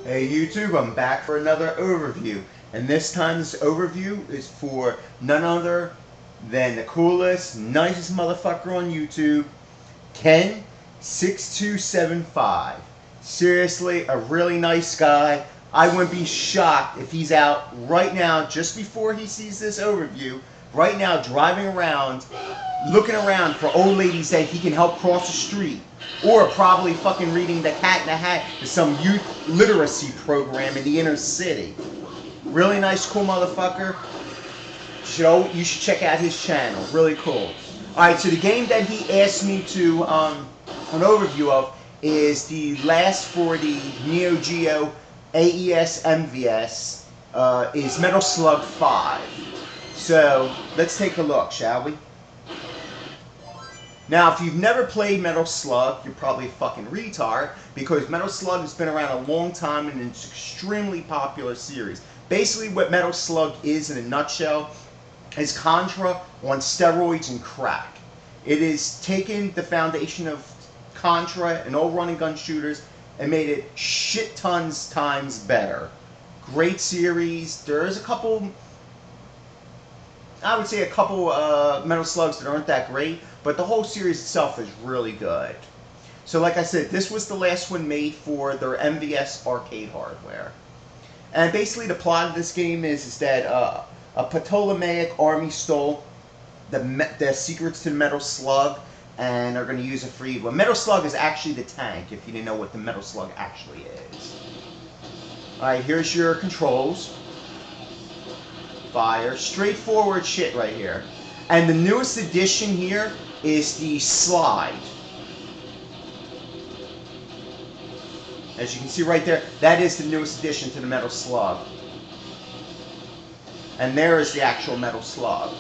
Hey YouTube, I'm back for another overview. And this time this overview is for none other than the coolest, nicest motherfucker on YouTube, KENN6275. Seriously, a really nice guy. I wouldn't be shocked if he's out right now, just before he sees this overview, right now driving around, looking around for old ladies that he can help cross the street. Or probably fucking reading The Cat in the Hat to some youth literacy program in the inner city. Really nice, cool motherfucker. You should check out his channel. Really cool. Alright, so the game that he asked me to an overview of is the last for the Neo Geo AES MVS is Metal Slug 5. So let's take a look, shall we? Now, if you've never played Metal Slug, you're probably a fucking retard, because Metal Slug has been around a long time and it's an extremely popular series. Basically, what Metal Slug is, in a nutshell, is Contra on steroids and crack. It has taken the foundation of Contra and old run and gun shooters and made it shit tons times better. Great series. There's a couple, I would say a couple Metal Slugs that aren't that great, but the whole series itself is really good. So like I said, this was the last one made for their MVS arcade hardware. And basically the plot of this game is that a Ptolemaic army stole the secrets to the Metal Slug and are going to use it for evil. Metal Slug is actually the tank, if you didn't know what the Metal Slug actually is. Alright, here's your controls. Fire. Straightforward shit right here. And the newest addition here is the slide. As you can see right there, that is the newest addition to the Metal Slug. And there is the actual Metal Slug.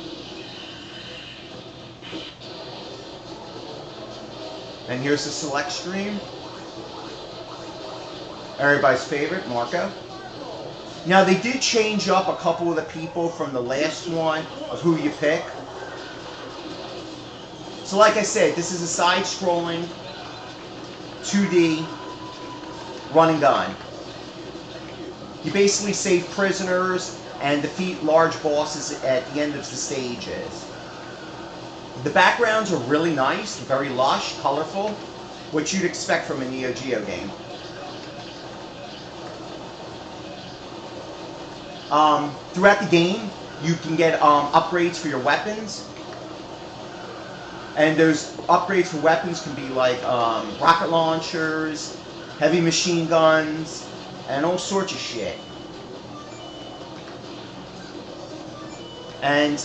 And here's the select screen. Everybody's favorite, Marco. Now, they did change up a couple of the people from the last one of who you pick. So like I said, this is a side-scrolling 2D run and gun. You basically save prisoners and defeat large bosses at the end of the stages. The backgrounds are really nice, very lush, colorful, what you'd expect from a Neo Geo game. Throughout the game, you can get upgrades for your weapons. And those upgrades for weapons can be like rocket launchers, heavy machine guns, and all sorts of shit. And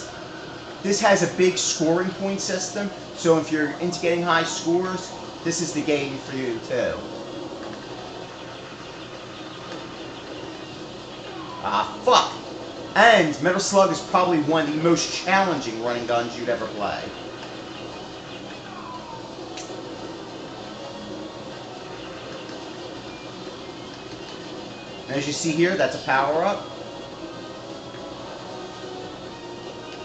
this has a big scoring point system, so if you're into getting high scores, this is the game for you too. Ah, fuck! And Metal Slug is probably one of the most challenging running guns you'd ever play. And as you see here, that's a power-up.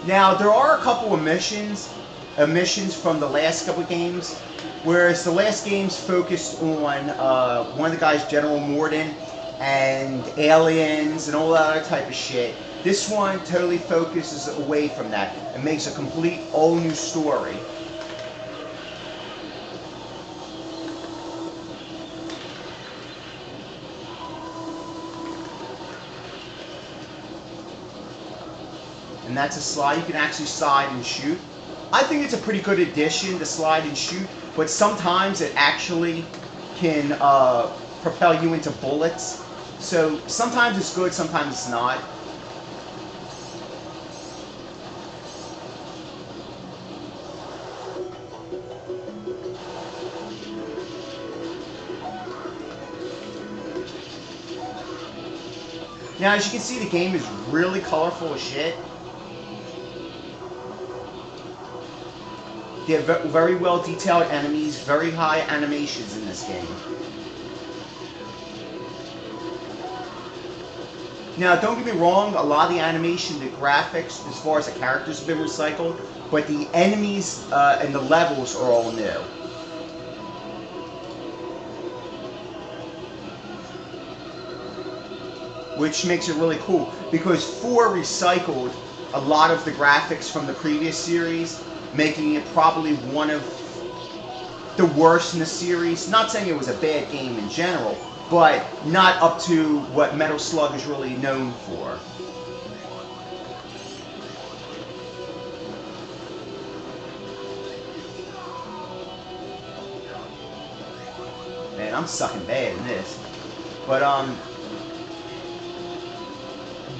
Now, there are a couple of missions from the last couple of games, whereas the last games focused on one of the guys, General Morden, and aliens and all that other type of shit. This one totally focuses away from that and makes a complete all new story. And that's a slide. You can actually slide and shoot. I think it's a pretty good addition to slide and shoot, but sometimes it actually can propel you into bullets. So sometimes it's good, sometimes it's not. Now, as you can see, the game is really colorful as shit. They have very well detailed enemies, very high animations in this game. Now, don't get me wrong, a lot of the animation, the graphics, as far as the characters have been recycled, but the enemies and the levels are all new. which makes it really cool because 4 recycled a lot of the graphics from the previous series, making it probably one of the worst in the series. Not saying it was a bad game in general, but not up to what Metal Slug is really known for. Man, I'm sucking bad in this. But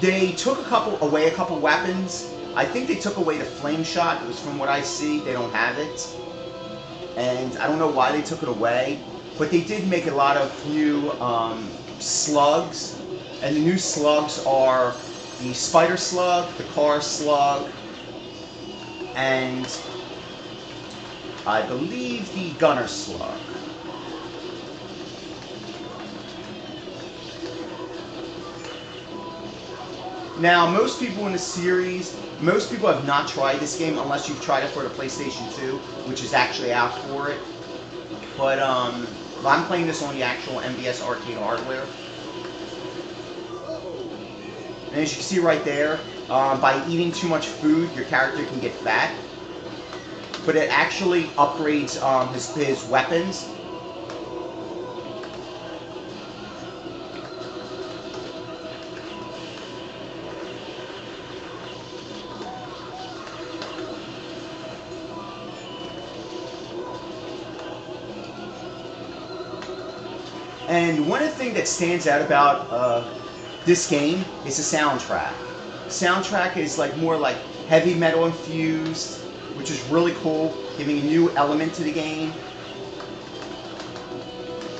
they took away a couple weapons. I think they took away the flame shot. It was from what I see. They don't have it. And I don't know why they took it away. But they did make a lot of new slugs. And the new slugs are the spider slug, the car slug, and I believe the gunner slug. Now, most people in the series, most people have not tried this game unless you've tried it for the PlayStation 2, which is actually out for it. But I'm playing this on the actual MVS arcade hardware. And as you can see right there, by eating too much food, your character can get fat. But it actually upgrades his weapons. And one of the things that stands out about this game is the soundtrack. The soundtrack is more like heavy metal infused, which is really cool, giving a new element to the game.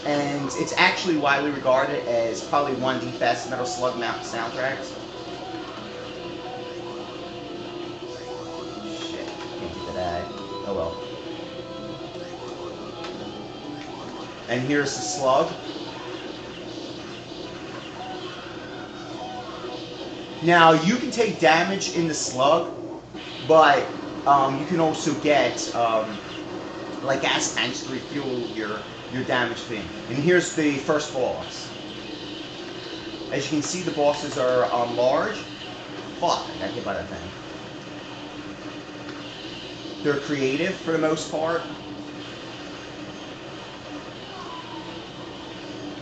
And it's actually widely regarded as probably one of the best Metal Slug soundtracks. Shit, can't get that. Oh well. And here's the slug. Now, you can take damage in the slug, but you can also get gas tanks to refuel your damage thing. And here's the first boss. As you can see, the bosses are large. Fuck, I got hit by that thing. They're creative for the most part.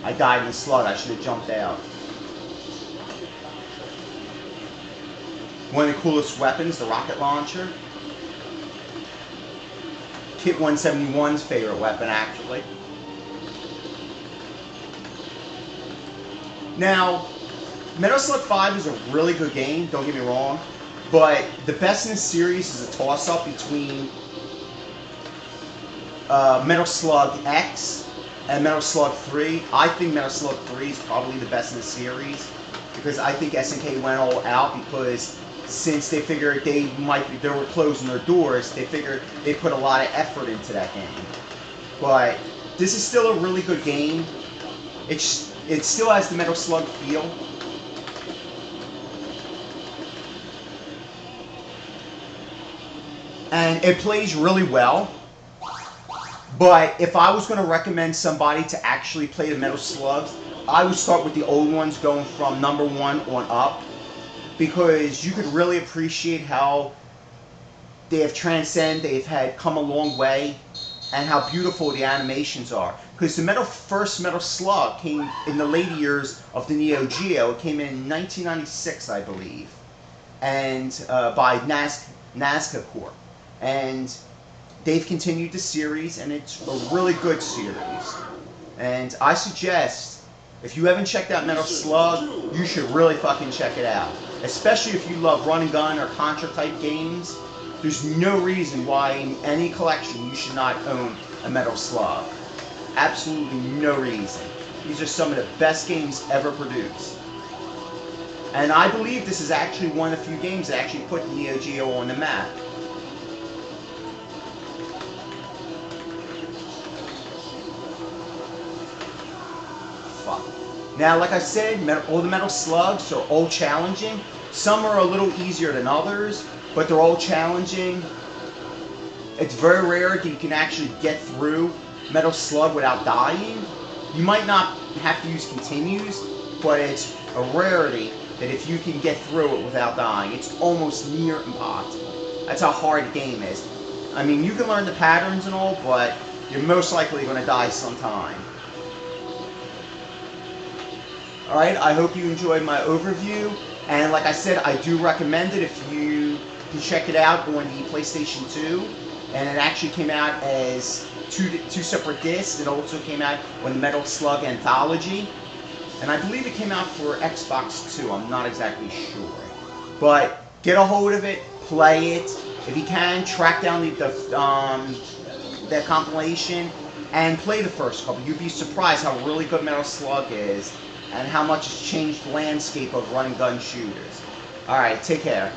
I died in the slug. I should have jumped out. One of the coolest weapons, the rocket launcher. Kit 171's favorite weapon, actually. Now, Metal Slug 5 is a really good game, don't get me wrong, but the best in the series is a toss-up between Metal Slug X and Metal Slug 3. I think Metal Slug 3 is probably the best in the series because I think SNK went all out because since they figured they were closing their doors, they figured they put a lot of effort into that game. But this is still a really good game. It still has the Metal Slug feel. And it plays really well. But if I was going to recommend somebody to actually play the Metal Slugs, I would start with the old ones going from number 1 on up. Because you could really appreciate how they have transcended, they've come a long way, and how beautiful the animations are. Because the first Metal Slug came in the late years of the Neo Geo. It came in 1996, I believe, and by Nazca Corp. And they've continued the series, and it's a really good series. And I suggest, if you haven't checked out Metal Slug, you should really fucking check it out. Especially if you love run and gun or Contra type games. There's no reason why in any collection you should not own a Metal Slug. Absolutely no reason. These are some of the best games ever produced. And I believe this is actually one of the few games that actually put the Neo Geo on the map. Fuck. Now, like I said, all the Metal Slugs are all challenging. Some are a little easier than others, but they're all challenging. It's very rare that you can actually get through Metal Slug without dying. You might not have to use continues, but it's a rarity that if you can get through it without dying, it's almost near impossible. That's how hard the game is. I mean, you can learn the patterns and all, but you're most likely going to die sometime. Alright, I hope you enjoyed my overview, and like I said, I do recommend it if you can check it out on the PlayStation 2, and it actually came out as two separate discs. It also came out on the Metal Slug Anthology, and I believe it came out for Xbox too, I'm not exactly sure. But get a hold of it, play it, if you can, track down the compilation, and play the first couple. You'd be surprised how really good Metal Slug is, and how much it's changed the landscape of running gun shooters. Alright, take care.